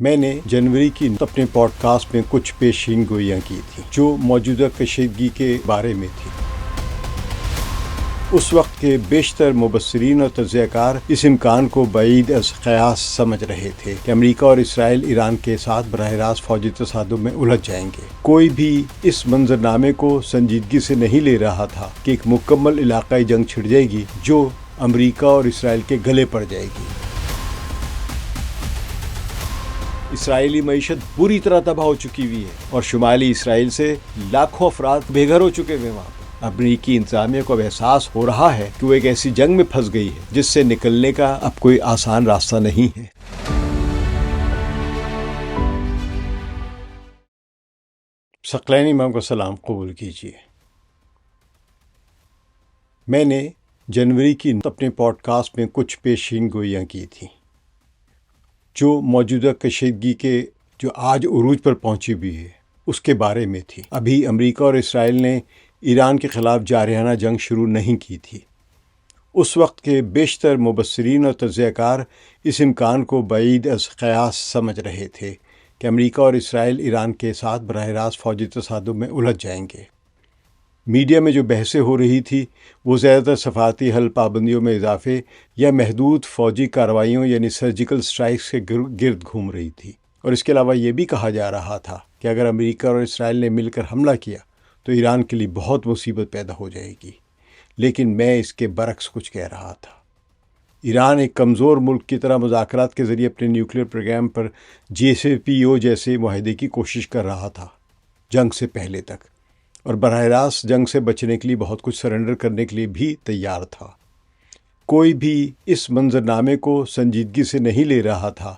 میں نے جنوری کی اپنے پوڈ کاسٹ میں کچھ پیشین گوئیاں کی تھیں جو موجودہ کشیدگی کے بارے میں تھی۔ اس وقت کے بیشتر مبصرین اور تجزیہ کار اس امکان کو بعید از قیاس سمجھ رہے تھے کہ امریکہ اور اسرائیل ایران کے ساتھ براہ راست فوجی تصادم میں الجھ جائیں گے۔ کوئی بھی اس منظرنامے کو سنجیدگی سے نہیں لے رہا تھا کہ ایک مکمل علاقائی جنگ چھڑ جائے گی جو امریکہ اور اسرائیل کے گلے پڑ جائے گی۔ اسرائیلی معیشت بری طرح تباہ ہو چکی ہوئی ہے اور شمالی اسرائیل سے لاکھوں افراد بے گھر ہو چکے ہوئے وہاں پر۔ امریکی انتظامیہ کو اب احساس ہو رہا ہے کہ وہ ایک ایسی جنگ میں پھنس گئی ہے جس سے نکلنے کا اب کوئی آسان راستہ نہیں ہے۔ ثقلین امام کا سلام قبول کیجیے۔ میں نے جنوری کی اپنے پوڈ کاسٹ میں کچھ پیشین گوئیاں کی تھیں جو موجودہ کشیدگی کے جو آج عروج پر پہنچی ہوئی ہے اس کے بارے میں تھی۔ ابھی امریکہ اور اسرائیل نے ایران کے خلاف جارحانہ جنگ شروع نہیں کی تھی۔ اس وقت کے بیشتر مبصرین اور تجزیہ کار اس امکان کو بعید از قیاس سمجھ رہے تھے کہ امریکہ اور اسرائیل ایران کے ساتھ براہ راست فوجی تصادم میں الجھ جائیں گے۔ میڈیا میں جو بحثیں ہو رہی تھی وہ زیادہ تر سفارتی حل پابندیوں میں اضافے یا محدود فوجی کارروائیوں یعنی سرجیکل سٹرائکس کے گرد گھوم رہی تھی، اور اس کے علاوہ یہ بھی کہا جا رہا تھا کہ اگر امریکہ اور اسرائیل نے مل کر حملہ کیا تو ایران کے لیے بہت مصیبت پیدا ہو جائے گی۔ لیکن میں اس کے برعکس کچھ کہہ رہا تھا۔ ایران ایک کمزور ملک کی طرح مذاکرات کے ذریعے اپنے نیوکلیئر پروگرام پر JCPOA جیسے معاہدے کی کوشش کر رہا تھا جنگ سے پہلے تک، اور براہ راست جنگ سے بچنے کے لیے بہت کچھ سرنڈر کرنے کے لیے بھی تیار تھا۔ کوئی بھی اس منظرنامے کو سنجیدگی سے نہیں لے رہا تھا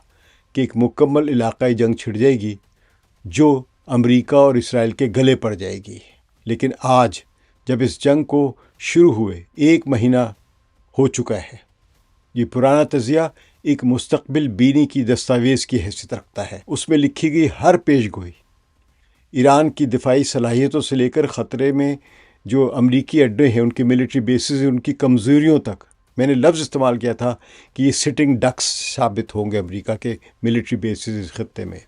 کہ ایک مکمل علاقائی جنگ چھڑ جائے گی جو امریکہ اور اسرائیل کے گلے پڑ جائے گی۔ لیکن آج جب اس جنگ کو شروع ہوئے 1 مہینہ ہو چکا ہے، یہ پرانا تجزیہ ایک مستقبل بینی کی دستاویز کی حیثیت رکھتا ہے۔ اس میں لکھی گئی ہر پیش گوئی ایران کی دفاعی صلاحیتوں سے لے کر خطرے میں جو امریکی اڈے ہیں، ان کی ملٹری بیسز ہیں، ان کی کمزوریوں تک۔ میں نے لفظ استعمال کیا تھا کہ یہ سٹنگ ڈکس ثابت ہوں گے امریکہ کے ملٹری بیسز اس خطے میں،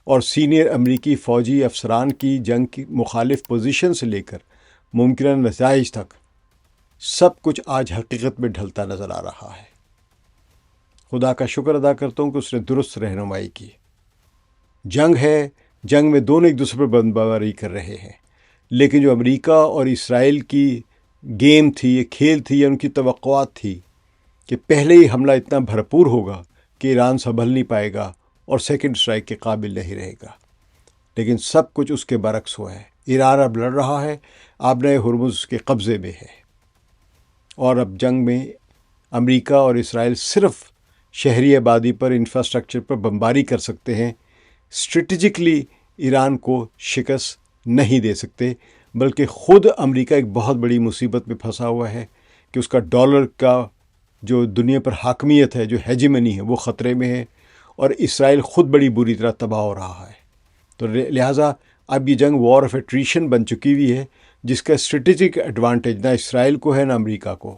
اور سینئر امریکی فوجی افسران کی جنگ کی مخالف پوزیشن سے لے کر ممکنہ نتائج تک سب کچھ آج حقیقت میں ڈھلتا نظر آ رہا ہے۔ خدا کا شکر ادا کرتا ہوں کہ اس نے درست رہنمائی کی۔ جنگ ہے، جنگ میں دونوں ایک دوسرے پر بمباری کر رہے ہیں، لیکن جو امریکہ اور اسرائیل کی گیم تھی، یہ کھیل تھی، یا ان کی توقعات تھی کہ پہلے ہی حملہ اتنا بھرپور ہوگا کہ ایران سنبھل نہیں پائے گا اور سیکنڈ سٹرائک کے قابل نہیں رہے گا، لیکن سب کچھ اس کے برعکس ہوا ہے۔ ایران اب لڑ رہا ہے، آبنائے ہرمز کے قبضے میں ہے، اور اب جنگ میں امریکہ اور اسرائیل صرف شہری آبادی پر، انفراسٹرکچر پر بمباری کر سکتے ہیں، اسٹریٹجکلی ایران کو شکست نہیں دے سکتے، بلکہ خود امریکہ ایک بہت بڑی مصیبت میں پھنسا ہوا ہے کہ اس کا ڈالر کا جو دنیا پر حاکمیت ہے، جو ہیجمنی ہے، وہ خطرے میں ہے، اور اسرائیل خود بڑی بری طرح تباہ ہو رہا ہے۔ تو لہٰذا اب یہ جنگ وار آف ایٹریشن بن چکی ہوئی ہے، جس کا اسٹریٹجک ایڈوانٹیج نہ اسرائیل کو ہے نہ امریکہ کو،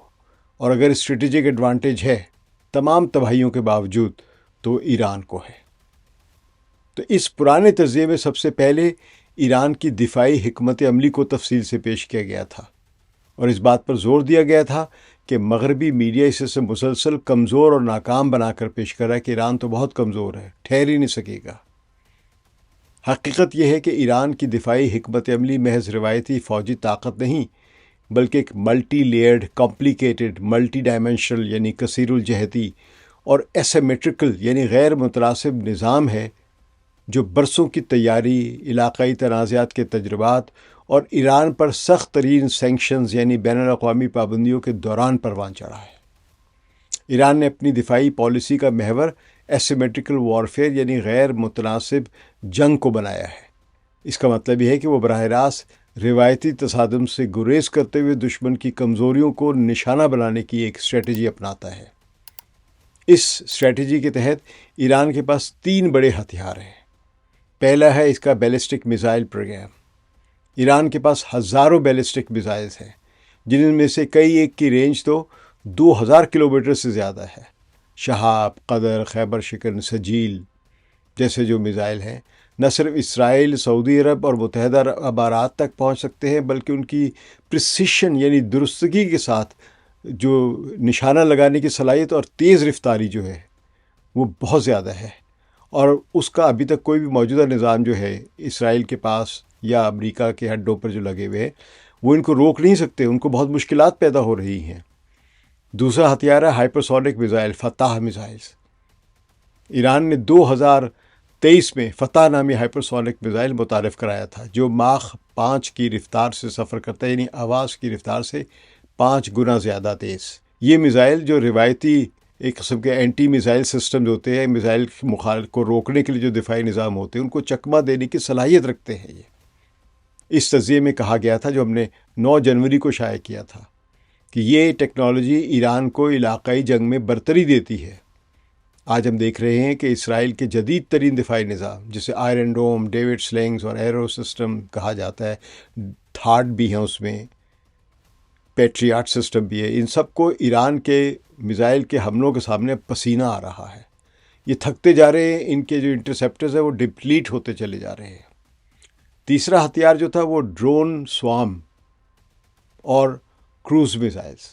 اور اگر اسٹریٹجک ایڈوانٹیج ہے تمام تباہیوں کے باوجود تو ایران کو ہے۔ تو اس پرانے تجزیے میں سب سے پہلے ایران کی دفاعی حکمت عملی کو تفصیل سے پیش کیا گیا تھا، اور اس بات پر زور دیا گیا تھا کہ مغربی میڈیا اسے مسلسل کمزور اور ناکام بنا کر پیش کر رہا ہے کہ ایران تو بہت کمزور ہے، ٹھہر ہی نہیں سکے گا۔ حقیقت یہ ہے کہ ایران کی دفاعی حکمت عملی محض روایتی فوجی طاقت نہیں، بلکہ ایک multi Laird, complicated, multi dimensional یعنی کثیر الجہتی، اور ایسیمیٹرکل یعنی غیر متناسب نظام ہے جو برسوں کی تیاری، علاقائی تنازعات کے تجربات اور ایران پر سخت ترین سینکشنز یعنی بین الاقوامی پابندیوں کے دوران پروان چڑھا ہے۔ ایران نے اپنی دفاعی پالیسی کا محور ایسیمیٹرکل وارفیئر یعنی غیر متناسب جنگ کو بنایا ہے۔ اس کا مطلب یہ ہے کہ وہ براہ راست روایتی تصادم سے گریز کرتے ہوئے دشمن کی کمزوریوں کو نشانہ بنانے کی ایک اسٹریٹجی اپناتا ہے۔ اس اسٹریٹجی کے تحت ایران کے پاس 3 بڑے ہتھیار ہیں۔ پہلا ہے اس کا بیلسٹک میزائل پروگرام۔ ایران کے پاس ہزاروں بیلسٹک میزائلز ہیں، جن میں سے کئی ایک کی رینج تو 2000 کلومیٹر سے زیادہ ہے۔ شہاب، قدر، خیبر شکن، سجیل، جیسے جو میزائل ہیں نہ صرف اسرائیل، سعودی عرب اور متحدہ عرب امارات تک پہنچ سکتے ہیں، بلکہ ان کی پریسیشن یعنی درستگی کے ساتھ جو نشانہ لگانے کی صلاحیت اور تیز رفتاری جو ہے وہ بہت زیادہ ہے، اور اس کا ابھی تک کوئی بھی موجودہ نظام جو ہے اسرائیل کے پاس یا امریکہ کے ہڈوں پر جو لگے ہوئے ہیں وہ ان کو روک نہیں سکتے، ان کو بہت مشکلات پیدا ہو رہی ہیں۔ دوسرا ہتھیار ہے ہائپرسونک میزائل، فتح میزائلز۔ ایران نے 2023 میں فتح نامی ہائپرسونک میزائل متعارف کرایا تھا، جو ماخ 5 کی رفتار سے سفر کرتا ہے، یعنی آواز کی رفتار سے 5 گنا زیادہ تیز۔ یہ میزائل جو روایتی ایک قسم کے اینٹی میزائل سسٹم ہوتے ہیں، میزائل مخالف کو روکنے کے لیے جو دفاعی نظام ہوتے ہیں، ان کو چکمہ دینے کی صلاحیت رکھتے ہیں۔ یہ اس تجزیے میں کہا گیا تھا جو ہم نے 9 جنوری کو شائع کیا تھا کہ یہ ٹیکنالوجی ایران کو علاقائی جنگ میں برتری دیتی ہے۔ آج ہم دیکھ رہے ہیں کہ اسرائیل کے جدید ترین دفاعی نظام جسے آئرن ڈوم، ڈیوڈ سلنگز اور ایرو سسٹم کہا جاتا ہے، تھاڈ بھی ہیں اس میں، پیٹریاٹ سسٹم بھی ہے، ان سب کو ایران کے میزائل کے حملوں کے سامنے پسینہ آ رہا ہے۔ یہ تھکتے جا رہے ہیں، ان کے جو انٹرسیپٹرز ہیں وہ ڈپلیٹ ہوتے چلے جا رہے ہیں۔ تیسرا ہتھیار جو تھا وہ ڈرون سوام اور کروز میزائلز۔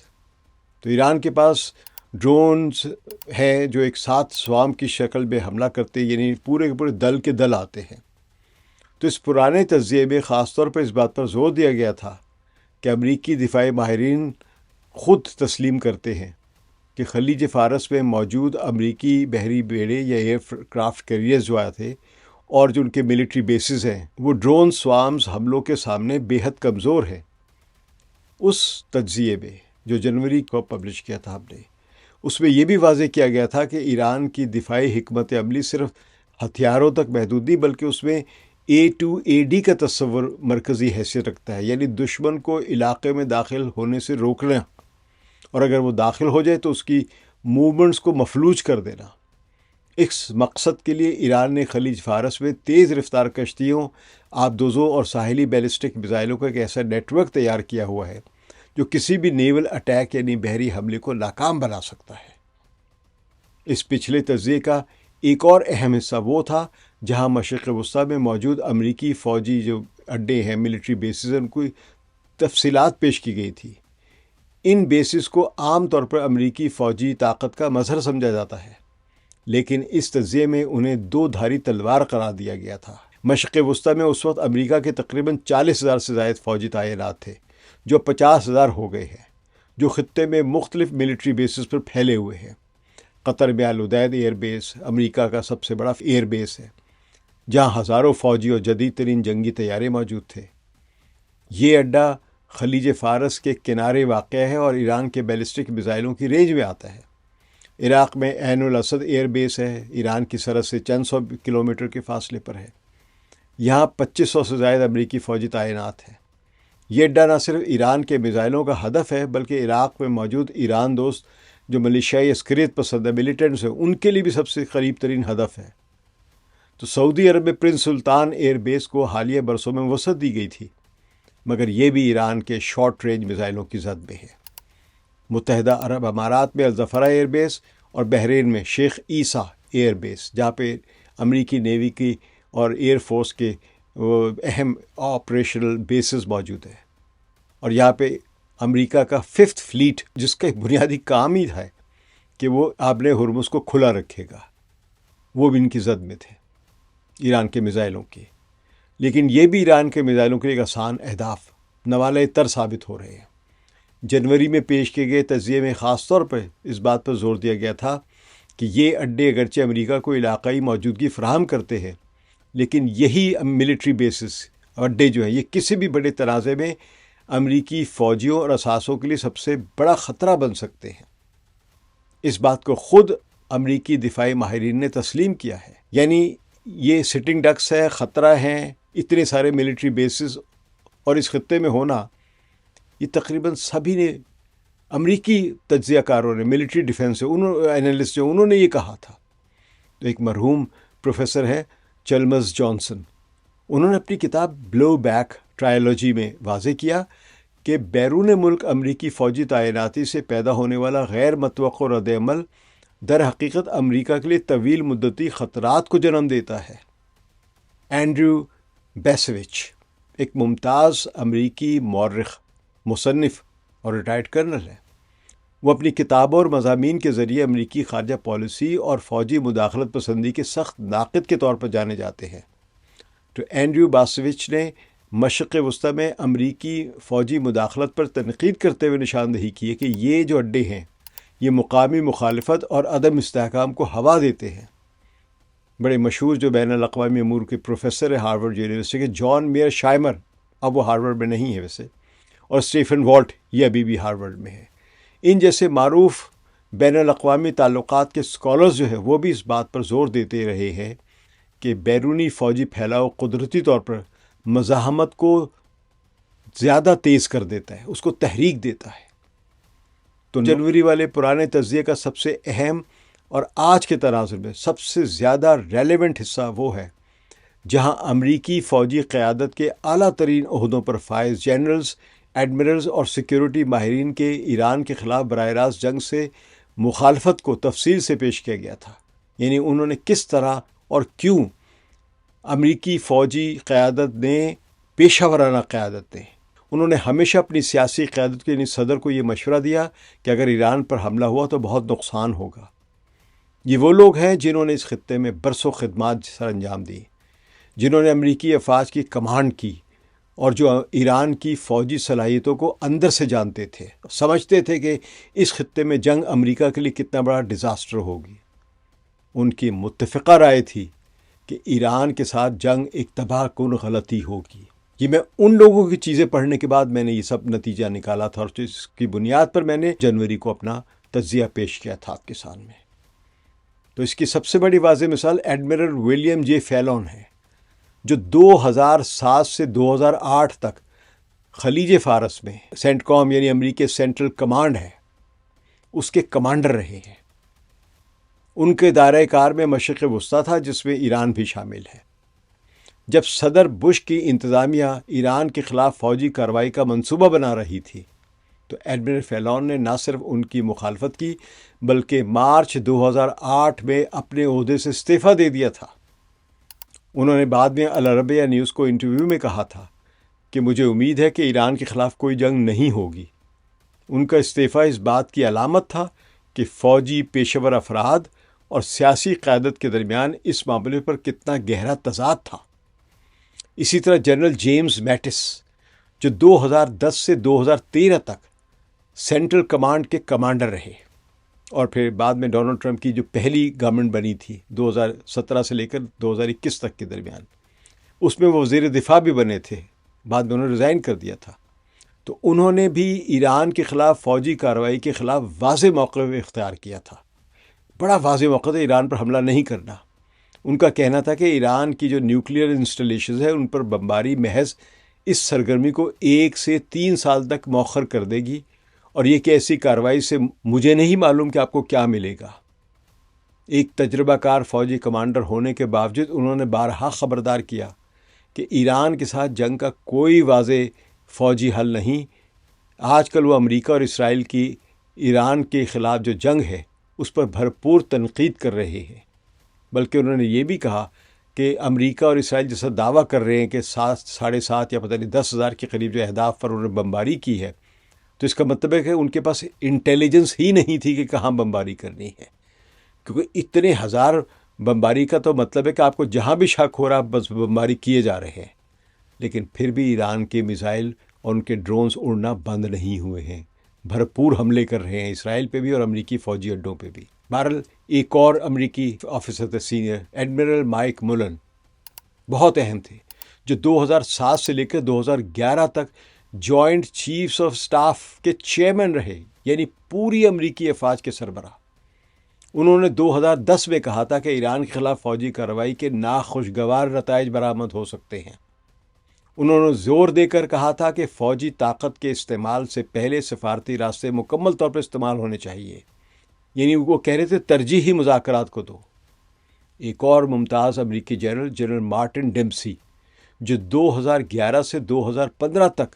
تو ایران کے پاس ڈرونز ہیں جو ایک ساتھ سوام کی شکل میں حملہ کرتے، یعنی پورے کے پورے دل کے دل آتے ہیں۔ تو اس پرانے تجزیے میں خاص طور پر اس بات پر زور دیا گیا تھا کہ امریکی دفاعی ماہرین خود تسلیم کرتے ہیں کہ خلیج فارس میں موجود امریکی بحری بیڑے یا ایئر کرافٹ کیریئرز جو آئے تھے اور جو ان کے ملٹری بیسز ہیں وہ ڈرون سوامز حملوں کے سامنے بے حد کمزور ہیں۔ اس تجزیے میں جو جنوری کو پبلش کیا تھا ہم نے، اس میں یہ بھی واضح کیا گیا تھا کہ ایران کی دفاعی حکمت عملی صرف ہتھیاروں تک محدود نہیں، بلکہ اس میں A2AD کا تصور مرکزی حیثیت رکھتا ہے، یعنی دشمن کو علاقے میں داخل ہونے سے روکنا، اور اگر وہ داخل ہو جائے تو اس کی موومنٹس کو مفلوج کر دینا۔ اس مقصد کے لیے ایران نے خلیج فارس میں تیز رفتار کشتیوں، آبدوزوں اور ساحلی بیلسٹک میزائلوں کا ایک ایسا نیٹ ورک تیار کیا ہوا ہے جو کسی بھی نیول اٹیک یعنی بحری حملے کو ناکام بنا سکتا ہے۔ اس پچھلے تجزیے کا ایک اور اہم حصہ وہ تھا جہاں مشرق وسطیٰ میں موجود امریکی فوجی جو اڈے ہیں، ملٹری بیسز ہیں، ان کو تفصیلات پیش کی گئی تھی۔ ان بیسز کو عام طور پر امریکی فوجی طاقت کا مظہر سمجھا جاتا ہے، لیکن اس تجزیے میں انہیں 2 دھاری تلوار قرار دیا گیا تھا۔ مشرق وسطیٰ میں اس وقت امریکہ کے تقریباً 40,000 سے زائد فوجی تعینات تھے، جو 50,000 ہو گئے ہیں، جو خطے میں مختلف ملٹری بیسز پر پھیلے ہوئے ہیں۔ قطر میں العدید ایئر بیس امریکہ کا سب سے بڑا ایئر بیس ہے، جہاں ہزاروں فوجی اور جدید ترین جنگی طیارے موجود تھے۔ یہ اڈہ خلیج فارس کے کنارے واقع ہے اور ایران کے بیلسٹک میزائلوں کی رینج میں آتا ہے۔ عراق میں عین الاسد ایئر بیس ہے، ایران کی سرحد سے چند سو کلومیٹر کے فاصلے پر ہے۔ یہاں 2500 سے زائد امریکی فوجی تعینات ہیں۔ یہ اڈہ نہ صرف ایران کے میزائلوں کا ہدف ہے، بلکہ عراق میں موجود ایران دوست جو ملیشیائی عسکریت پسند ملیٹنٹس ہیں ان کے لیے بھی سب سے قریب ترین ہدف ہے۔ تو سعودی عرب میں پرنس سلطان ایئر بیس کو حالیہ برسوں میں وسعت دی گئی تھی، مگر یہ بھی ایران کے شارٹ رینج میزائلوں کی زد میں ہے۔ متحدہ عرب امارات میں الظفرہ ایئر بیس اور بحرین میں شیخ عیسیٰ ایئر بیس، جہاں پہ امریکی نیوی کی اور ایئر فورس کے اہم آپریشنل بیسز موجود ہیں، اور یہاں پہ امریکہ کا 5th فلیٹ جس کا ایک بنیادی کام ہی ہے کہ وہ آبِ ہرمز کو کھلا رکھے گا، وہ بھی ان کی زد میں تھے ایران کے میزائلوں کی۔ لیکن یہ بھی ایران کے میزائلوں کے ایک آسان اہداف نوالۂ تر ثابت ہو رہے ہیں۔ جنوری میں پیش کیے گئے تجزیے میں خاص طور پر اس بات پر زور دیا گیا تھا کہ یہ اڈے اگرچہ امریکہ کو علاقائی موجودگی فراہم کرتے ہیں، لیکن یہی ملٹری بیسز اڈے جو ہیں یہ کسی بھی بڑے تنازع میں امریکی فوجیوں اور اثاثوں کے لیے سب سے بڑا خطرہ بن سکتے ہیں۔ اس بات کو خود امریکی دفاعی ماہرین نے تسلیم کیا ہے، یعنی یہ سٹنگ ڈکس ہے، خطرہ ہیں، اتنے سارے ملٹری بیسز اور اس خطے میں ہونا، یہ تقریباً سبھی نے، امریکی تجزیہ کاروں نے، ملٹری ڈیفنس اینالسٹ جو انہوں نے یہ کہا تھا۔ تو ایک مرحوم پروفیسر ہے چلمرز جانسن، انہوں نے اپنی کتاب بلو بیک ٹرائلوجی میں واضح کیا کہ بیرون ملک امریکی فوجی تعیناتی سے پیدا ہونے والا غیر متوقع رد عمل در حقیقت امریکہ کے لیے طویل مدتی خطرات کو جنم دیتا ہے۔ اینڈریو بیسوچ ایک ممتاز امریکی مورخ، مصنف اور ریٹائرڈ کرنل ہے۔ وہ اپنی کتابوں اور مضامین کے ذریعے امریکی خارجہ پالیسی اور فوجی مداخلت پسندی کے سخت ناقد کے طور پر جانے جاتے ہیں۔ تو اینڈریو بیسوچ نے مشرق وسطی میں امریکی فوجی مداخلت پر تنقید کرتے ہوئے نشاندہی کی ہے کہ یہ جو اڈے ہیں یہ مقامی مخالفت اور عدم استحکام کو ہوا دیتے ہیں۔ بڑے مشہور جو بین الاقوامی امور کے پروفیسر ہیں ہارورڈ یونیورسٹی کے، جان میئر شائمر، اب وہ ہارورڈ میں نہیں ہے ویسے، اور اسٹیفن والٹ، یہ ابھی بھی ہارورڈ میں ہے۔ ان جیسے معروف بین الاقوامی تعلقات کے اسکالرز جو ہیں وہ بھی اس بات پر زور دیتے رہے ہیں کہ بیرونی فوجی پھیلاؤ قدرتی طور پر مزاحمت کو زیادہ تیز کر دیتا ہے، اس کو تحریک دیتا ہے۔ تو جنوری والے پرانے تجزیے کا سب سے اہم اور آج کے تناظر میں سب سے زیادہ ریلیونٹ حصہ وہ ہے جہاں امریکی فوجی قیادت کے اعلیٰ ترین عہدوں پر فائز جنرلز، ایڈمرلز اور سیکیورٹی ماہرین کے ایران کے خلاف براہ راست جنگ سے مخالفت کو تفصیل سے پیش کیا گیا تھا۔ یعنی انہوں نے کس طرح اور کیوں امریکی فوجی قیادت نے، پیشہ ورانہ قیادت نے، انہوں نے ہمیشہ اپنی سیاسی قیادت کے یعنی صدر کو یہ مشورہ دیا کہ اگر ایران پر حملہ ہوا تو بہت نقصان ہوگا۔ یہ وہ لوگ ہیں جنہوں نے اس خطے میں برسوں خدمات سر انجام دی، جنہوں نے امریکی افواج کی کمانڈ کی اور جو ایران کی فوجی صلاحیتوں کو اندر سے جانتے تھے، سمجھتے تھے کہ اس خطے میں جنگ امریکہ کے لیے کتنا بڑا ڈیزاسٹر ہوگی۔ ان کی متفقہ رائے تھی کہ ایران کے ساتھ جنگ ایک تباہ کن غلطی ہوگی۔ یہ میں ان لوگوں کی چیزیں پڑھنے کے بعد میں نے یہ سب نتیجہ نکالا تھا، اور اس کی بنیاد پر میں نے جنوری کو اپنا تجزیہ پیش کیا تھا آپ کے سامنے۔ تو اس کی سب سے بڑی واضح مثال ایڈمرل ولیم جے فیلون ہے، جو 2007 سے 2008 تک خلیج فارس میں سینٹ کام یعنی امریکی سینٹرل کمانڈ ہے، اس کے کمانڈر رہے ہیں۔ ان کے دائرۂ کار میں مشرق وسطیٰ تھا، جس میں ایران بھی شامل ہے۔ جب صدر بش کی انتظامیہ ایران کے خلاف فوجی کارروائی کا منصوبہ بنا رہی تھی تو ایڈمرل فیلون نے نہ صرف ان کی مخالفت کی بلکہ مارچ 2008 میں اپنے عہدے سے استعفیٰ دے دیا تھا۔ انہوں نے بعد میں العربیہ نیوز کو انٹرویو میں کہا تھا کہ مجھے امید ہے کہ ایران کے خلاف کوئی جنگ نہیں ہوگی۔ ان کا استعفیٰ اس بات کی علامت تھا کہ فوجی پیشہ ور افراد اور سیاسی قیادت کے درمیان اس معاملے پر کتنا گہرا تضاد تھا۔ اسی طرح جنرل جیمز میٹس، جو 2010 سے 2013 تک سینٹرل کمانڈ کے کمانڈر رہے اور پھر بعد میں ڈونلڈ ٹرمپ کی جو پہلی گورنمنٹ بنی تھی 2017 سے لے کر 2021 تک کے درمیان، اس میں وہ وزیر دفاع بھی بنے تھے، بعد میں انہوں نے ریزائن کر دیا تھا۔ تو انہوں نے بھی ایران کے خلاف فوجی کارروائی کے خلاف واضح موقف اختیار کیا تھا۔ بڑا واضح موقع تھا ایران پر حملہ نہیں کرنا۔ ان کا کہنا تھا کہ ایران کی جو نیوکلیئر انسٹالیشنز ہیں ان پر بمباری محض اس سرگرمی کو 1 سے 3 سال تک مؤخر کر دے گی، اور یہ کہ ایسی کارروائی سے مجھے نہیں معلوم کہ آپ کو کیا ملے گا۔ ایک تجربہ کار فوجی کمانڈر ہونے کے باوجود انہوں نے بارہا خبردار کیا کہ ایران کے ساتھ جنگ کا کوئی واضح فوجی حل نہیں۔ آج کل وہ امریکہ اور اسرائیل کی ایران کے خلاف جو جنگ ہے اس پر بھرپور تنقید کر رہے ہیں، بلکہ انہوں نے یہ بھی کہا کہ امریکہ اور اسرائیل جیسا دعویٰ کر رہے ہیں کہ 7 یا پتہ نہیں 10,000 کے قریب جو اہداف پر انہوں نے بمباری کی ہے، تو اس کا مطلب ہے کہ ان کے پاس انٹیلیجنس ہی نہیں تھی کہ کہاں بمباری کرنی ہے، کیونکہ اتنے ہزار بمباری کا تو مطلب ہے کہ آپ کو جہاں بھی شک ہو رہا بس بمباری کیے جا رہے ہیں۔ لیکن پھر بھی ایران کے میزائل اور ان کے ڈرونز اڑنا بند نہیں ہوئے ہیں، بھرپور حملے کر رہے ہیں اسرائیل پہ بھی اور امریکی فوجی اڈوں پہ بھی۔ بہرحال ایک اور امریکی آفیسر تھے سینئر، ایڈمرل مائک ملن، بہت اہم تھے، جو 2007 سے لے کر 2011 تک جوائنٹ چیفز آف سٹاف کے چیئرمین رہے، یعنی پوری امریکی افواج کے سربراہ۔ انہوں نے 2010 میں کہا تھا کہ ایران کے خلاف فوجی کارروائی کے ناخوشگوار نتائج برآمد ہو سکتے ہیں۔ انہوں نے زور دے کر کہا تھا کہ فوجی طاقت کے استعمال سے پہلے سفارتی راستے مکمل طور پر استعمال ہونے چاہیے، یعنی وہ کہہ رہے تھے ترجیحی مذاکرات کو دو۔ ایک اور ممتاز امریکی جنرل مارٹن ڈیمسی، جو 2011 سے 2015 تک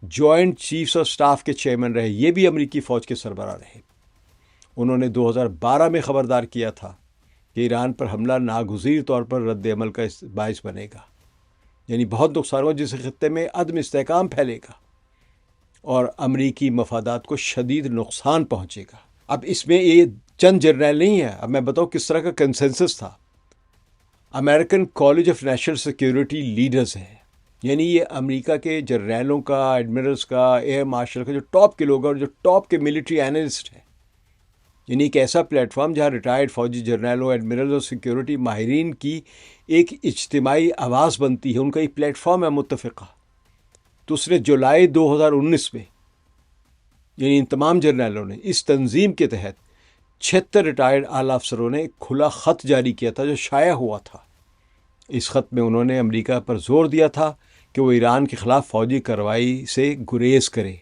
جوائنٹ چیفز آف سٹاف کے چیئرمین رہے، یہ بھی امریکی فوج کے سربراہ رہے۔ انہوں نے 2012 میں خبردار کیا تھا کہ ایران پر حملہ ناگزیر طور پر رد عمل کا باعث بنے گا، یعنی بہت نقصان ہو جس سے خطے میں عدم استحکام پھیلے گا اور امریکی مفادات کو شدید نقصان پہنچے گا۔ اب اس میں یہ چند جرنیل نہیں ہے، اب میں بتاؤں کس طرح کا کنسنسس تھا۔ American college of national security leaders ہیں، یعنی یہ امریکہ کے جرنیلوں کا، ایڈمرلز کا، ایئر مارشل کا جو ٹاپ کے لوگ ہیں اور جو ٹاپ کے ملٹری اینالسٹ ہیں، یعنی ایک ایسا پلیٹ فارم جہاں ریٹائرڈ فوجی جرنیلوں، ایڈمرلز اور سیکیورٹی ماہرین کی ایک اجتماعی آواز بنتی ہے، ان کا ایک پلیٹ فارم ہے متفقہ۔ تو اس نے جولائی 2019 میں، یعنی ان تمام جرنیلوں نے اس تنظیم کے تحت 76 ریٹائرڈ اعلیٰ افسروں نے ایک کھلا خط جاری کیا تھا جو شائع ہوا تھا۔ اس خط میں انہوں نے امریکہ پر زور دیا تھا کہ وہ ایران کے خلاف فوجی کارروائی سے گریز کرے،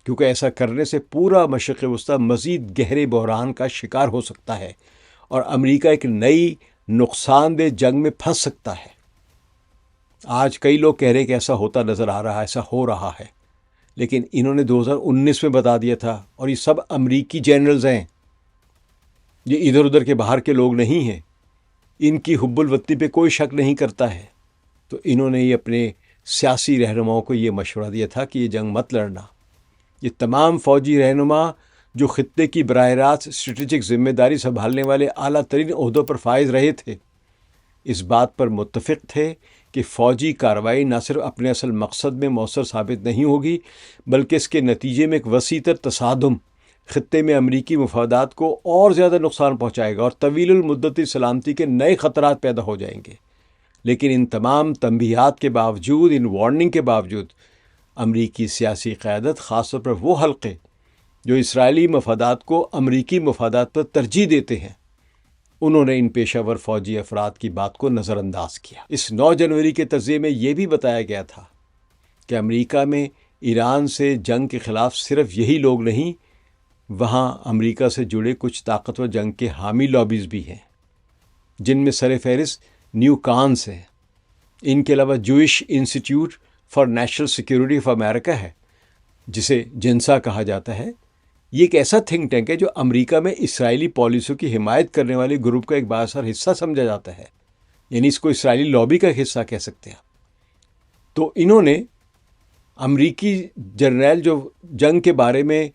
کیونکہ ایسا کرنے سے پورا مشرق وسطی مزید گہرے بحران کا شکار ہو سکتا ہے اور امریکہ ایک نئی نقصان دہ جنگ میں پھنس سکتا ہے۔ آج کئی لوگ کہہ رہے ہیں کہ ایسا ہوتا نظر آ رہا ہے، ایسا ہو رہا ہے، لیکن انہوں نے 2019 میں بتا دیا تھا، اور یہ سب امریکی جنرلز ہیں، یہ ادھر ادھر کے باہر کے لوگ نہیں ہیں، ان کی حب الوطنی پہ کوئی شک نہیں کرتا ہے۔ تو انہوں نے یہ اپنے سیاسی رہنماؤں کو یہ مشورہ دیا تھا کہ یہ جنگ مت لڑنا۔ یہ تمام فوجی رہنما جو خطے کی براہ راست اسٹریٹجک ذمہ داری سنبھالنے والے اعلیٰ ترین عہدوں پر فائز رہے تھے، اس بات پر متفق تھے کہ فوجی کارروائی نہ صرف اپنے اصل مقصد میں مؤثر ثابت نہیں ہوگی، بلکہ اس کے نتیجے میں ایک وسیع تر تصادم خطے میں امریکی مفادات کو اور زیادہ نقصان پہنچائے گا اور طویل المدتی سلامتی کے نئے خطرات پیدا ہو جائیں گے۔ لیکن ان تمام تنبیہات کے باوجود، ان وارننگ کے باوجود، امریکی سیاسی قیادت، خاص طور پر وہ حلقے جو اسرائیلی مفادات کو امریکی مفادات پر ترجیح دیتے ہیں، انہوں نے ان پیشہ ور فوجی افراد کی بات کو نظر انداز کیا۔ اس 9 جنوری کے تجزیے میں یہ بھی بتایا گیا تھا کہ امریکہ میں ایران سے جنگ کے خلاف صرف یہی لوگ نہیں، وہاں امریکہ سے جڑے کچھ طاقتور جنگ کے حامی لابیز بھی ہیں، جن میں سر فہرست نیو کانس ہے۔ ان کے علاوہ Jewish institute for national security of America ہے، جسے جنسا کہا جاتا ہے۔ یہ ایک ایسا تھنک ٹینک ہے جو امریکہ میں اسرائیلی پالیسیوں کی حمایت کرنے والے گروپ کا ایک بااثر حصہ سمجھا جاتا ہے، یعنی اس کو اسرائیلی لابی کا ایک حصہ کہہ سکتے ہیں۔ تو انہوں نے امریکی جرنیل جو جنگ کے بارے میں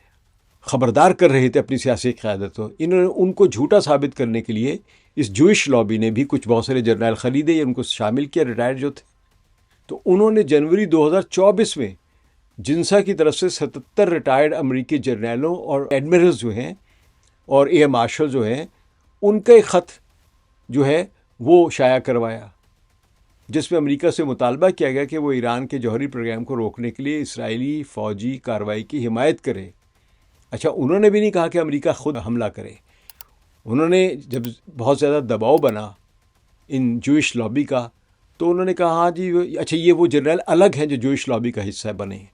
خبردار کر رہے تھے اپنی سیاسی قیادت کو، انہوں نے ان کو جھوٹا ثابت کرنے کے لیے اس جوئش لابی نے بھی کچھ بہت سارے جرنیل خریدے یا ان کو شامل کیا، ریٹائرڈ جو تھے۔ تو انہوں نے جنوری 2024 میں جنسا کی طرف سے 77 ریٹائرڈ امریکی جرنیلوں اور ایڈمرلز جو ہیں اور ایئر مارشل جو ہیں، ان کا ایک خط جو ہے وہ شائع کروایا، جس میں امریکہ سے مطالبہ کیا گیا کہ وہ ایران کے جوہری پروگرام کو روکنے کے لیے اسرائیلی فوجی کارروائی کی حمایت کرے۔ اچھا، انہوں نے بھی نہیں کہا کہ امریکہ خود حملہ کرے۔ انہوں نے جب بہت زیادہ دباؤ بنا ان جوئش لابی کا، تو انہوں نے کہا ہاں جی، اچھا یہ وہ جنرل الگ ہیں جو جوئش لابی کا حصہ بنے ہیں،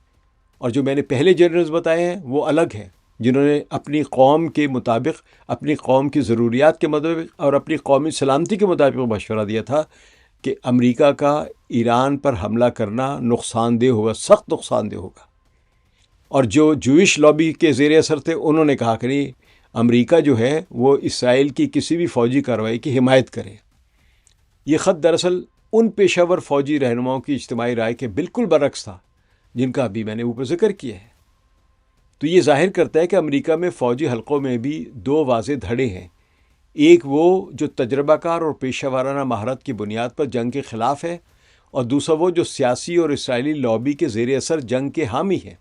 اور جو میں نے پہلے جنرلز بتائے ہیں وہ الگ ہیں، جنہوں نے اپنی قوم کے مطابق، اپنی قوم کی ضروریات کے مطابق اور اپنی قومی سلامتی کے مطابق مشورہ دیا تھا کہ امریکہ کا ایران پر حملہ کرنا نقصان دہ ہوگا، سخت نقصان دہ ہوگا۔ اور جو جوئش لابی کے زیر اثر تھے، انہوں نے کہا کہ نہیں، امریکہ جو ہے وہ اسرائیل کی کسی بھی فوجی کارروائی کی حمایت کرے۔ یہ خط دراصل ان پیشہ ور فوجی رہنماؤں کی اجتماعی رائے کے بالکل برعکس تھا جن کا ابھی میں نے اوپر ذکر کیا ہے۔ تو یہ ظاہر کرتا ہے کہ امریکہ میں فوجی حلقوں میں بھی 2 واضح دھڑے ہیں، ایک وہ جو تجربہ کار اور پیشہ ورانہ مہارت کی بنیاد پر جنگ کے خلاف ہے، اور دوسرا وہ جو سیاسی اور اسرائیلی لابی کے زیر اثر جنگ کے حامی ہے۔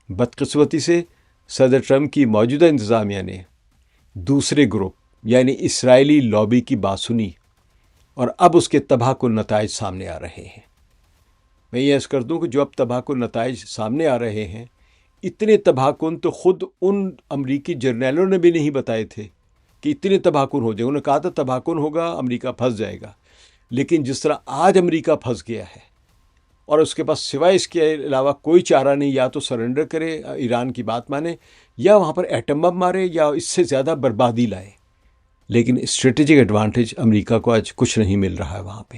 بدقسمتی سے صدر ٹرمپ کی موجودہ انتظامیہ نے دوسرے گروپ یعنی اسرائیلی لابی کی بات سنی، اور اب اس کے تباہ کن نتائج سامنے آ رہے ہیں۔ میں یہ عرض کر دوں کہ جو اب تباہ کن نتائج سامنے آ رہے ہیں، اتنے تباہ کن تو خود ان امریکی جرنیلوں نے بھی نہیں بتائے تھے کہ اتنے تباہ کن ہو جائے۔ انہوں نے کہا تھا تباہ کن ہوگا، امریکہ پھنس جائے گا، لیکن جس طرح آج امریکہ پھنس گیا ہے اور اس کے پاس سوائے اس کے علاوہ کوئی چارہ نہیں، یا تو سرنڈر کرے، ایران کی بات مانے، یا وہاں پر ایٹم بم مارے، یا اس سے زیادہ بربادی لائے۔ لیکن اسٹریٹجک ایڈوانٹیج امریکہ کو آج کچھ نہیں مل رہا ہے وہاں پہ۔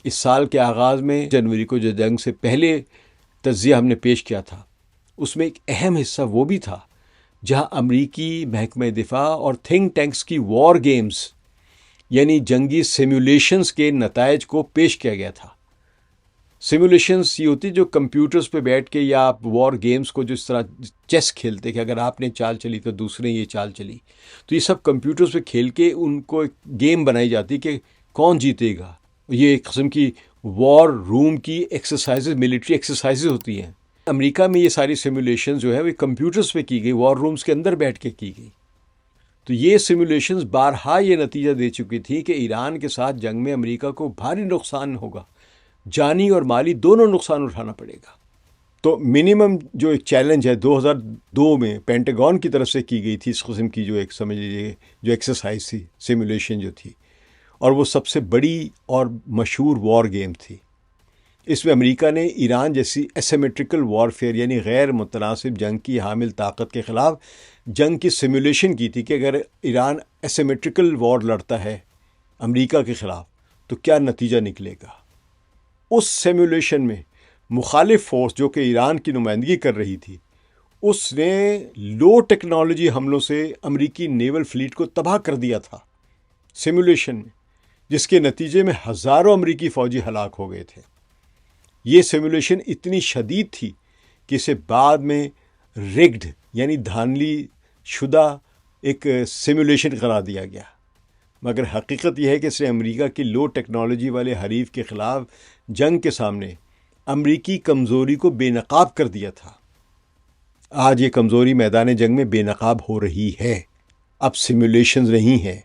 اس سال کے آغاز میں جنوری کو جو جنگ سے پہلے تجزیہ ہم نے پیش کیا تھا، اس میں ایک اہم حصہ وہ بھی تھا جہاں امریکی محکمہ دفاع اور تھنک ٹینکس کی وار گیمز یعنی جنگی سیمولیشنز کے نتائج کو پیش کیا گیا تھا۔ سیمولیشنز یہ ہوتی جو کمپیوٹرز پہ بیٹھ کے یا آپ وار گیمز کو جس طرح چیس کھیلتے کہ اگر آپ نے چال چلی تو دوسرے یہ چال چلی، تو یہ سب کمپیوٹرز پہ کھیل کے ان کو ایک گیم بنائی جاتی کہ کون جیتے گا۔ یہ ایک قسم کی وار روم کی ایکسرسائزز، ملٹری ایکسرسائزز ہوتی ہیں۔ امریکہ میں یہ ساری سیمولیشن جو ہے وہ کمپیوٹرز پہ کی گئی، وار رومز کے اندر بیٹھ کے کی گئی۔ تو یہ سیمولیشنز بارہا یہ نتیجہ دے چکی تھی کہ ایران کے ساتھ جنگ میں امریکہ کو بھاری نقصان ہوگا، جانی اور مالی دونوں نقصان اٹھانا پڑے گا۔ تو منیمم جو ایک چیلنج ہے 2002 میں پینٹاگون کی طرف سے کی گئی تھی، اس قسم کی جو ایک سمجھ لیجیے جو ایکسرسائز تھی، سیمولیشن جو تھی، اور وہ سب سے بڑی اور مشہور وار گیم تھی۔ اس میں امریکہ نے ایران جیسی ایسیمیٹرکل وارفیئر یعنی غیر متناسب جنگ کی حامل طاقت کے خلاف جنگ کی سیمولیشن کی تھی کہ اگر ایران ایسیمیٹرکل وار لڑتا ہے امریکہ کے خلاف تو کیا نتیجہ نکلے گا۔ اس سیمولیشن میں مخالف فورس جو کہ ایران کی نمائندگی کر رہی تھی، اس نے لو ٹیکنالوجی حملوں سے امریکی نیول فلیٹ کو تباہ کر دیا تھا سیمولیشن میں، جس کے نتیجے میں ہزاروں امریکی فوجی ہلاک ہو گئے تھے۔ یہ سیمولیشن اتنی شدید تھی کہ اسے بعد میں ریگڈ یعنی دھاندلی شدہ ایک سیمولیشن قرار دیا گیا، مگر حقیقت یہ ہے کہ اس نے امریکہ کی لو ٹیکنالوجی والے حریف کے خلاف جنگ کے سامنے امریکی کمزوری کو بے نقاب کر دیا تھا۔ آج یہ کمزوری میدان جنگ میں بے نقاب ہو رہی ہے۔ اب سیمولیشنز نہیں ہیں،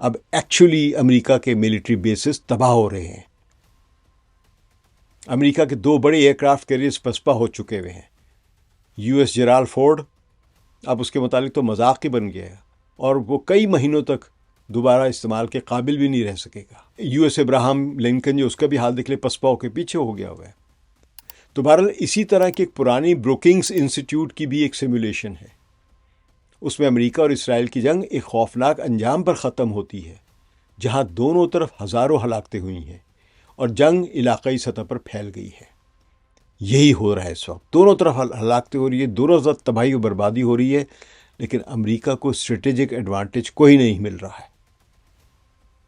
اب ایکچولی امریکہ کے ملٹری بیسز تباہ ہو رہے ہیں۔ امریکہ کے 2 بڑے ایئر کرافٹ کیریئرز پسپا ہو چکے ہوئے ہیں۔ یو ایس جرالڈ فورڈ اب اس کے متعلق تو مذاق ہی بن گیا ہے، اور وہ کئی مہینوں تک دوبارہ استعمال کے قابل بھی نہیں رہ سکے گا۔ یو ایس ابراہم لنکن جو اس کا بھی حال دیکھ لے، پسپا ہو کے پیچھے ہو گیا ہوا ہے۔ تو بہرحال اسی طرح کی ایک پرانی بروکنگز انسٹیٹیوٹ کی بھی ایک سیمولیشن ہے۔ اس میں امریکہ اور اسرائیل کی جنگ ایک خوفناک انجام پر ختم ہوتی ہے، جہاں دونوں طرف ہزاروں ہلاکتیں ہوئی ہیں اور جنگ علاقائی سطح پر پھیل گئی ہے۔ یہی ہو رہا ہے اس وقت، دونوں طرف ہلاکتیں ہو رہی ہے، دونوں طرف تباہی و بربادی ہو رہی ہے، لیکن امریکہ کو اسٹریٹجک ایڈوانٹیج کوئی نہیں مل رہا ہے۔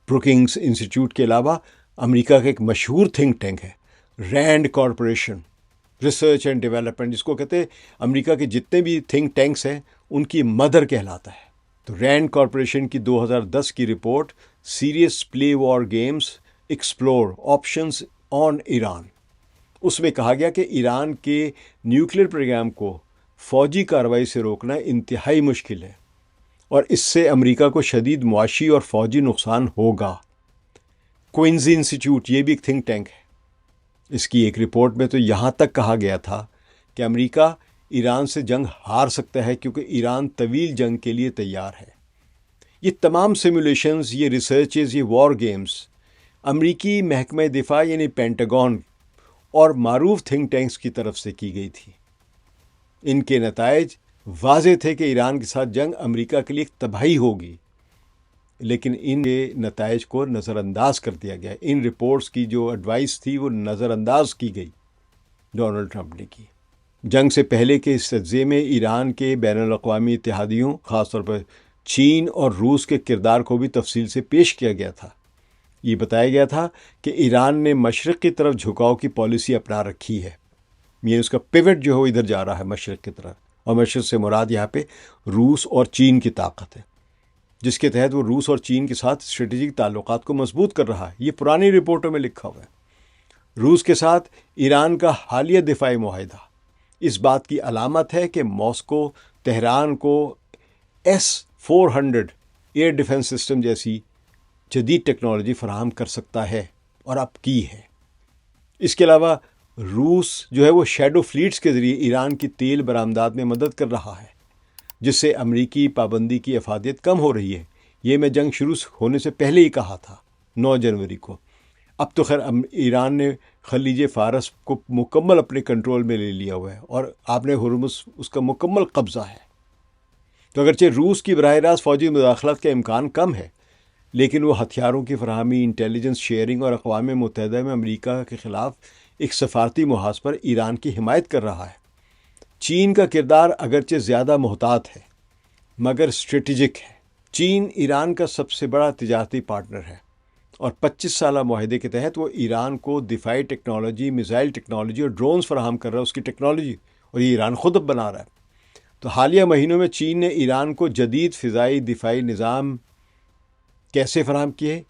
بروکنگز انسٹیٹیوٹ کے علاوہ امریکہ کا ایک مشہور تھنک ٹینک ہے رینڈ کارپوریشن ریسرچ اینڈ ڈیولپمنٹ، جس کو کہتے ہیں امریکہ کے جتنے بھی تھنک ٹینکس ہیں ان کی مدر کہلاتا ہے۔ تو رینڈ کارپوریشن کی 2010 کی رپورٹ سیریس پلے وار گیمز ایکسپلور آپشنز آن ایران، اس میں کہا گیا کہ ایران کے نیوکلیر پروگرام کو فوجی کارروائی سے روکنا انتہائی مشکل ہے، اور اس سے امریکہ کو شدید معاشی اور فوجی نقصان ہوگا۔ کوئنزی انسٹیٹیوٹ یہ بھی ایک تھنک ٹینک ہے، اس کی ایک رپورٹ میں تو یہاں تک کہا گیا تھا کہ امریکہ ایران سے جنگ ہار سکتا ہے کیونکہ ایران طویل جنگ کے لیے تیار ہے۔ یہ تمام سیمولیشنز، یہ ریسرچز، یہ وار گیمز امریکی محکمہ دفاع یعنی پینٹاگون اور معروف تھنک ٹینکس کی طرف سے کی گئی تھی۔ ان کے نتائج واضح تھے کہ ایران کے ساتھ جنگ امریکہ کے لیے تباہی ہوگی، لیکن ان کے نتائج کو نظر انداز کر دیا گیا۔ ان رپورٹس کی جو ایڈوائس تھی وہ نظر انداز کی گئی ڈونلڈ ٹرمپ نے کی۔ جنگ سے پہلے کے اس تجزیے میں ایران کے بین الاقوامی اتحادیوں، خاص طور پر چین اور روس کے کردار کو بھی تفصیل سے پیش کیا گیا تھا۔ یہ بتایا گیا تھا کہ ایران نے مشرق کی طرف جھکاؤ کی پالیسی اپنا رکھی ہے، یعنی اس کا پیوٹ جو ہے وہ ادھر جا رہا ہے مشرق کی طرف، اور مشرق سے مراد یہاں پہ روس اور چین کی طاقت ہے، جس کے تحت وہ روس اور چین کے ساتھ اسٹریٹجک تعلقات کو مضبوط کر رہا ہے۔ یہ پرانی رپورٹوں میں لکھا ہوا ہے۔ روس کے ساتھ ایران کا حالیہ دفاعی معاہدہ اس بات کی علامت ہے کہ ماسکو تہران کو S-400 ایئر ڈیفنس سسٹم جیسی جدید ٹیکنالوجی فراہم کر سکتا ہے، اور اب کی ہے۔ اس کے علاوہ روس جو ہے وہ شیڈو فلیٹس کے ذریعے ایران کی تیل برآمدات میں مدد کر رہا ہے، جس سے امریکی پابندی کی افادیت کم ہو رہی ہے۔ یہ میں جنگ شروع ہونے سے پہلے ہی کہا تھا 9 جنوری کو۔ اب تو خیر ایران نے خلیج فارس کو مکمل اپنے کنٹرول میں لے لیا ہوا ہے، اور آپ نے ہرمز اس کا مکمل قبضہ ہے۔ تو اگرچہ روس کی براہ راست فوجی مداخلت کا امکان کم ہے، لیکن وہ ہتھیاروں کی فراہمی، انٹیلیجنس شیئرنگ اور اقوام متحدہ میں امریکہ کے خلاف ایک سفارتی محاذ پر ایران کی حمایت کر رہا ہے۔ چین کا کردار اگرچہ زیادہ محتاط ہے، مگر اسٹریٹجک ہے۔ چین ایران کا سب سے بڑا تجارتی پارٹنر ہے اور 25 سالہ معاہدے کے تحت وہ ایران کو دفاعی ٹیکنالوجی، میزائل ٹیکنالوجی اور ڈرونز فراہم کر رہا ہے، اس کی ٹیکنالوجی، اور یہ ایران خود اب بنا رہا ہے۔ تو حالیہ مہینوں میں چین نے ایران کو جدید فضائی دفاعی نظام کیسے فراہم کیے؟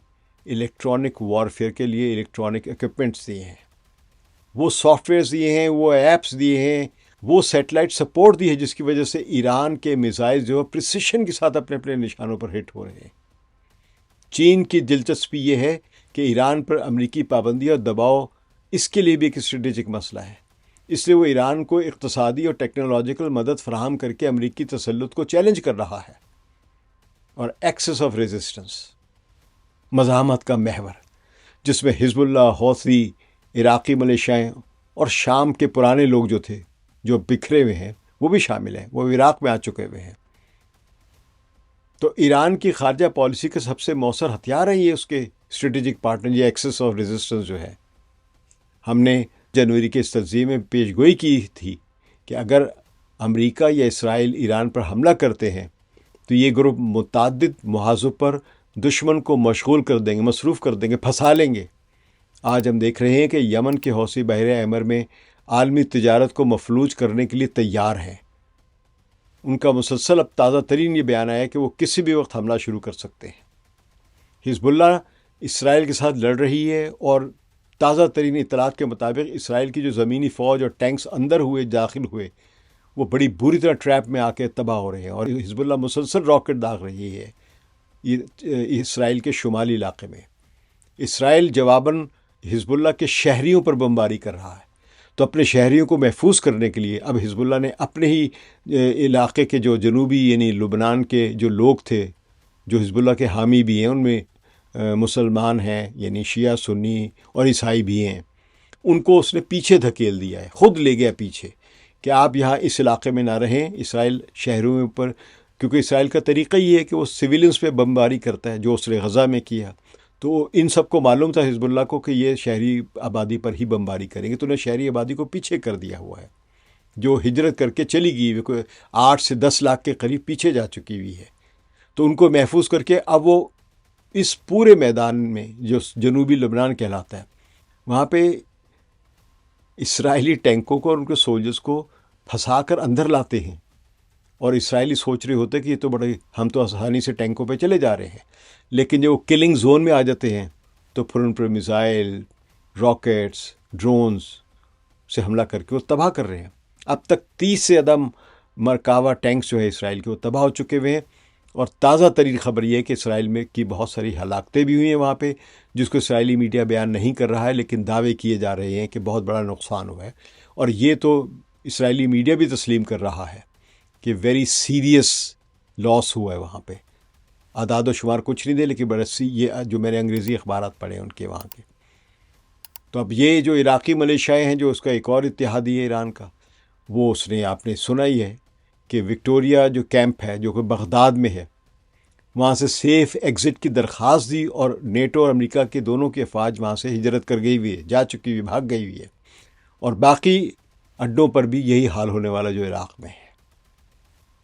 الیکٹرانک وارفیئر کے لیے الیکٹرانک ایکوپمنٹس دیے ہیں، وہ سافٹ ویئرز دیے ہیں، وہ ایپس دیے ہیں، وہ سیٹلائٹ سپورٹ دی ہے، جس کی وجہ سے ایران کے میزائل جو پریسیشن کے ساتھ اپنے اپنے نشانوں پر ہٹ ہو رہے ہیں۔ چین کی دلچسپی یہ ہے کہ ایران پر امریکی پابندی اور دباؤ اس کے لیے بھی ایک اسٹریٹجک مسئلہ ہے، اس لیے وہ ایران کو اقتصادی اور ٹیکنالوجیکل مدد فراہم کر کے امریکی تسلط کو چیلنج کر رہا ہے۔ اور ایکسس آف ریزسٹنس، مزاحمت کا محور، جس میں حزب اللہ، حوثی، عراقی ملیشیاں اور شام کے پرانے لوگ جو تھے جو بکھرے ہوئے ہیں وہ بھی شامل ہیں، وہ عراق میں آ چکے ہوئے ہیں۔ تو ایران کی خارجہ پالیسی کا سب سے مؤثر ہتھیار ہے یہ اس کے اسٹریٹجک پارٹنر، یہ ایکسس آف ریزسٹنس جو ہے۔ ہم نے جنوری کے اس تجزیے میں پیش گوئی کی تھی کہ اگر امریکہ یا اسرائیل ایران پر حملہ کرتے ہیں تو یہ گروپ متعدد محاذوں پر دشمن کو مشغول کر دیں گے، مصروف کر دیں گے، پھنسا لیں گے۔ آج ہم دیکھ رہے ہیں کہ یمن کے حوثی بحر احمر میں عالمی تجارت کو مفلوج کرنے کے لیے تیار ہیں۔ ان کا مسلسل اب تازہ ترین یہ بیان آیا ہے کہ وہ کسی بھی وقت حملہ شروع کر سکتے ہیں۔ حزب اللہ اسرائیل کے ساتھ لڑ رہی ہے اور تازہ ترین اطلاعات کے مطابق اسرائیل کی جو زمینی فوج اور ٹینکس اندر ہوئے، داخل ہوئے، وہ بڑی بری طرح ٹریپ میں آ کے تباہ ہو رہے ہیں، اور حزب اللہ مسلسل راکٹ داغ رہی ہے اسرائیل کے شمالی علاقے میں۔ اسرائیل جواباً حزب اللہ کے شہریوں پر بمباری کر رہا ہے، تو اپنے شہریوں کو محفوظ کرنے کے لیے اب حزب اللہ نے اپنے ہی علاقے کے جو جنوبی یعنی لبنان کے جو لوگ تھے جو حزب اللہ کے حامی بھی ہیں، ان میں مسلمان ہیں یعنی شیعہ، سنی اور عیسائی بھی ہیں، ان کو اس نے پیچھے دھکیل دیا ہے، خود لے گیا پیچھے کہ آپ یہاں اس علاقے میں نہ رہیں۔ اسرائیل شہروں میں اوپر، کیونکہ اسرائیل کا طریقہ یہ ہے کہ وہ سویلینز پہ بمباری کرتا ہے، جو اس نے غزہ میں کیا، تو ان سب کو معلوم تھا حزب اللہ کو کہ یہ شہری آبادی پر ہی بمباری کریں گے، تو انہیں شہری آبادی کو پیچھے کر دیا ہوا ہے، جو ہجرت کر کے چلی گئی، کوئی 8 سے 10 لاکھ کے قریب پیچھے جا چکی ہوئی ہے۔ تو ان کو محفوظ کر کے اب وہ اس پورے میدان میں جو جنوبی لبنان کہلاتا ہے، وہاں پہ اسرائیلی ٹینکوں کو اور ان کے سولجرز کو پھنسا کر اندر لاتے ہیں، اور اسرائیلی سوچ رہے ہوتے کہ یہ تو بڑے، ہم تو آسانی سے ٹینکوں پہ چلے جا رہے ہیں، لیکن جب وہ کلنگ زون میں آ جاتے ہیں تو پھر ان پر میزائل، راکٹس، ڈرونز سے حملہ کر کے وہ تباہ کر رہے ہیں۔ اب تک 30 سے زیادہ مرکاوا ٹینکس جو ہے اسرائیل کے، وہ تباہ ہو چکے ہوئے ہیں، اور تازہ ترین خبر یہ ہے کہ اسرائیل میں کی بہت ساری ہلاکتیں بھی ہوئی ہیں وہاں پہ، جس کو اسرائیلی میڈیا بیان نہیں کر رہا ہے، لیکن دعوے کیے جا رہے ہیں کہ بہت بڑا نقصان ہوا ہے، اور یہ تو اسرائیلی میڈیا بھی تسلیم کر رہا ہے کہ ویری سیریس لاس ہوا ہے وہاں پہ۔ اعداد و شمار کچھ نہیں دے، لیکن بڑے یہ جو میں نے انگریزی اخبارات پڑھے ان کے وہاں کے۔ تو اب یہ جو عراقی ملیشیاں ہیں، جو اس کا ایک اور اتحادی ہے ایران کا، وہ اس نے آپ نے سنا ہی ہے کہ وکٹوریا جو کیمپ ہے جو کہ بغداد میں ہے، وہاں سے سیف ایگزٹ کی درخواست دی، اور نیٹو اور امریکہ کے دونوں کی افواج وہاں سے ہجرت کر گئی ہوئی ہے، جا چکی ہوئی، بھاگ گئی ہوئی ہے، اور باقی اڈوں پر بھی یہی حال ہونے والا جو عراق میں ہے۔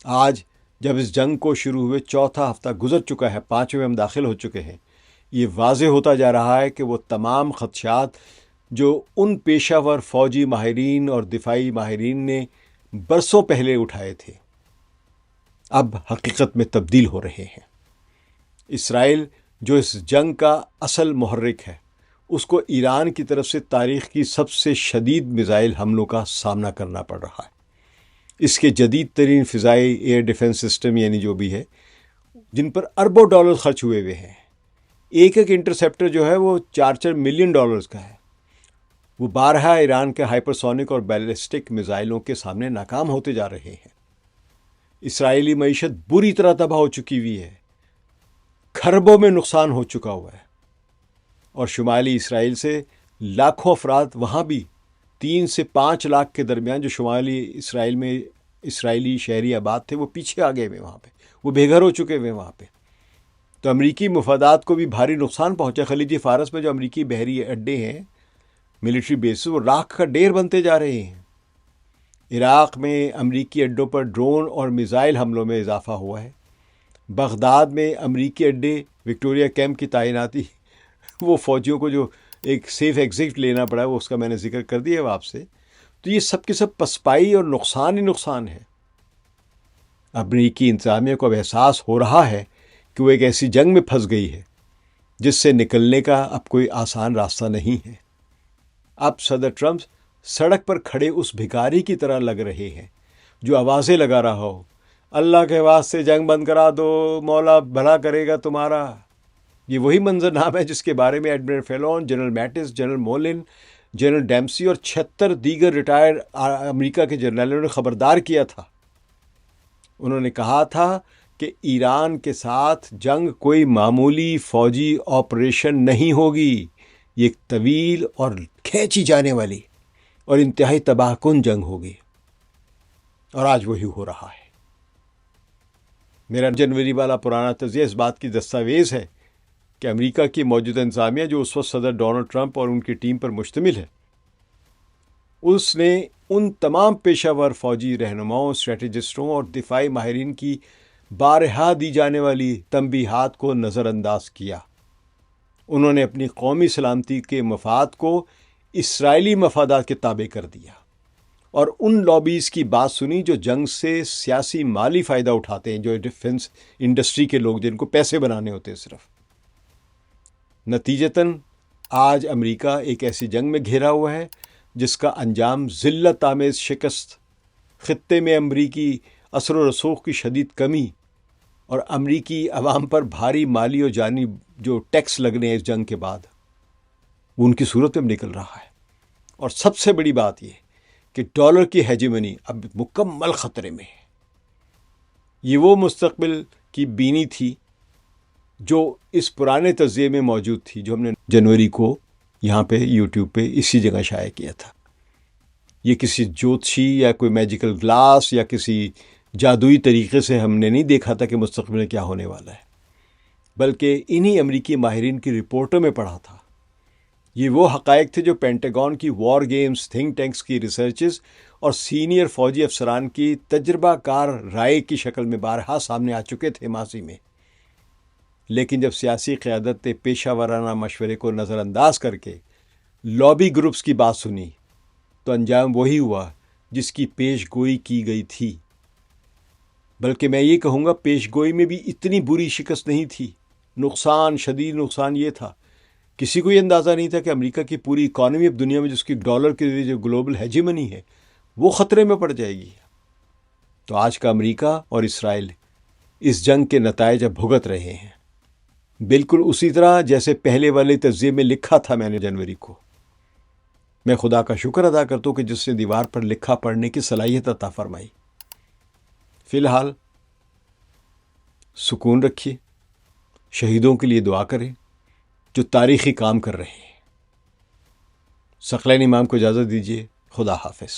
آج جب اس جنگ کو شروع ہوئے 4تھا ہفتہ گزر چکا ہے، 5ویں ہم داخل ہو چکے ہیں، یہ واضح ہوتا جا رہا ہے کہ وہ تمام خدشات جو ان پیشہ ور فوجی ماہرین اور دفاعی ماہرین نے برسوں پہلے اٹھائے تھے، اب حقیقت میں تبدیل ہو رہے ہیں۔ اسرائیل جو اس جنگ کا اصل محرک ہے، اس کو ایران کی طرف سے تاریخ کی سب سے شدید میزائل حملوں کا سامنا کرنا پڑ رہا ہے۔ اس کے جدید ترین فضائی ایئر ڈیفنس سسٹم یعنی جو بھی ہے، جن پر اربوں ڈالر خرچ ہوئے ہوئے ہیں، ایک انٹرسیپٹر جو ہے وہ 4 ملین ڈالرز کا ہے، وہ بارہا ایران کے ہائپرسونک اور بیلسٹک میزائلوں کے سامنے ناکام ہوتے جا رہے ہیں۔ اسرائیلی معیشت بری طرح تباہ ہو چکی ہوئی ہے، کھربوں میں نقصان ہو چکا ہوا ہے، اور شمالی اسرائیل سے لاکھوں افراد وہاں بھی 3 سے 5 لاکھ کے درمیان جو شمالی اسرائیل میں اسرائیلی شہری آباد تھے، وہ پیچھے آ گئے ہوئے، وہاں پہ وہ بے گھر ہو چکے ہوئے وہاں پہ۔ تو امریکی مفادات کو بھی بھاری نقصان پہنچا۔ خلیج فارس میں جو امریکی بحری اڈے ہیں، ملٹری بیسز، وہ راکھ کا ڈھیر بنتے جا رہے ہیں۔ عراق میں امریکی اڈوں پر ڈرون اور میزائل حملوں میں اضافہ ہوا ہے. بغداد میں امریکی اڈے وکٹوریہ کیمپ کی تعیناتی، وہ فوجیوں کو جو ایک سیف ایگزٹ لینا پڑا ہے، وہ اس کا میں نے ذکر کر دیا ہے آپ سے. تو یہ سب کے سب پسپائی اور نقصان ہی نقصان ہے. امریکی انتظامیہ کو اب احساس ہو رہا ہے کہ وہ ایک ایسی جنگ میں پھنس گئی ہے جس سے نکلنے کا اب کوئی آسان راستہ نہیں ہے. اب صدر ٹرمپ سڑک پر کھڑے اس بھکاری کی طرح لگ رہے ہیں جو آوازیں لگا رہا ہو، اللہ کے واسطے جنگ بند کرا دو، مولا بھلا کرے گا تمہارا. یہ وہی منظر نام ہے جس کے بارے میں admiral Fallon, general Mattis, general Mullen, general Dempsey اور 76 دیگر ریٹائر امریکہ کے جنرلوں نے خبردار کیا تھا. انہوں نے کہا تھا کہ ایران کے ساتھ جنگ کوئی معمولی فوجی آپریشن نہیں ہوگی، یہ ایک طویل اور کھینچی جانے والی اور انتہائی تباہ کن جنگ ہوگی. اور آج وہی ہو رہا ہے. میرا جنوری والا پرانا تجزیہ اس بات کی دستاویز ہے کہ امریکہ کی موجودہ انتظامیہ جو اس وقت صدر ڈونلڈ ٹرمپ اور ان کی ٹیم پر مشتمل ہے، اس نے ان تمام پیشہ ور فوجی رہنماؤں، اسٹریٹجسٹوں اور دفاعی ماہرین کی بارہا دی جانے والی تنبیہات کو نظر انداز کیا. انہوں نے اپنی قومی سلامتی کے مفاد کو اسرائیلی مفادات کے تابع کر دیا اور ان لابیز کی بات سنی جو جنگ سے سیاسی مالی فائدہ اٹھاتے ہیں، جو ڈیفنس انڈسٹری کے لوگ جن کو پیسے بنانے ہوتے ہیں صرف. نتیجتاً آج امریکہ ایک ایسی جنگ میں گھیرا ہوا ہے جس کا انجام ذلت آمیز شکست، خطے میں امریکی اثر و رسوخ کی شدید کمی اور امریکی عوام پر بھاری مالی اور جانی جو ٹیکس لگنے ہیں اس جنگ کے بعد، وہ ان کی صورت میں نکل رہا ہے. اور سب سے بڑی بات یہ کہ ڈالر کی ہیجمنی اب مکمل خطرے میں ہے. یہ وہ مستقبل کی بینی تھی جو اس پرانے تجزیے میں موجود تھی، جو ہم نے جنوری کو یہاں پہ یوٹیوب پہ اسی جگہ شائع کیا تھا. یہ کسی جوتشی یا کوئی میجیکل گلاس یا کسی جادوئی طریقے سے ہم نے نہیں دیکھا تھا کہ مستقبل میں کیا ہونے والا ہے، بلکہ انہی امریکی ماہرین کی رپورٹوں میں پڑھا تھا. یہ وہ حقائق تھے جو پینٹاگون کی وار گیمز، تھنک ٹینکس کی ریسرچز اور سینئر فوجی افسران کی تجربہ کار رائے کی شکل میں بارہا سامنے آ چکے تھے ماضی میں. لیکن جب سیاسی قیادت نے پیشہ ورانہ مشورے کو نظر انداز کر کے لابی گروپس کی بات سنی تو انجام وہی ہوا جس کی پیش گوئی کی گئی تھی. بلکہ میں یہ کہوں گا پیش گوئی میں بھی اتنی بری شکست نہیں تھی. نقصان، شدید نقصان یہ تھا، کسی کو یہ اندازہ نہیں تھا کہ امریکہ کی پوری اکانومی اب دنیا میں جس کی ڈالر کے ذریعے جو گلوبل ہیجمنی ہے وہ خطرے میں پڑ جائے گی. تو آج کا امریکہ اور اسرائیل اس جنگ کے نتائج اب بھگت رہے ہیں، بالکل اسی طرح جیسے پہلے والے تجزیے میں لکھا تھا میں نے جنوری کو. میں خدا کا شکر ادا کرتا ہوں کہ جس نے دیوار پر لکھا پڑھنے کی صلاحیت عطا فرمائی. فی الحال سکون رکھیے، شہیدوں کے لیے دعا کریں جو تاریخی کام کر رہے ہیں. ثقلین امام کو اجازت دیجیے. خدا حافظ.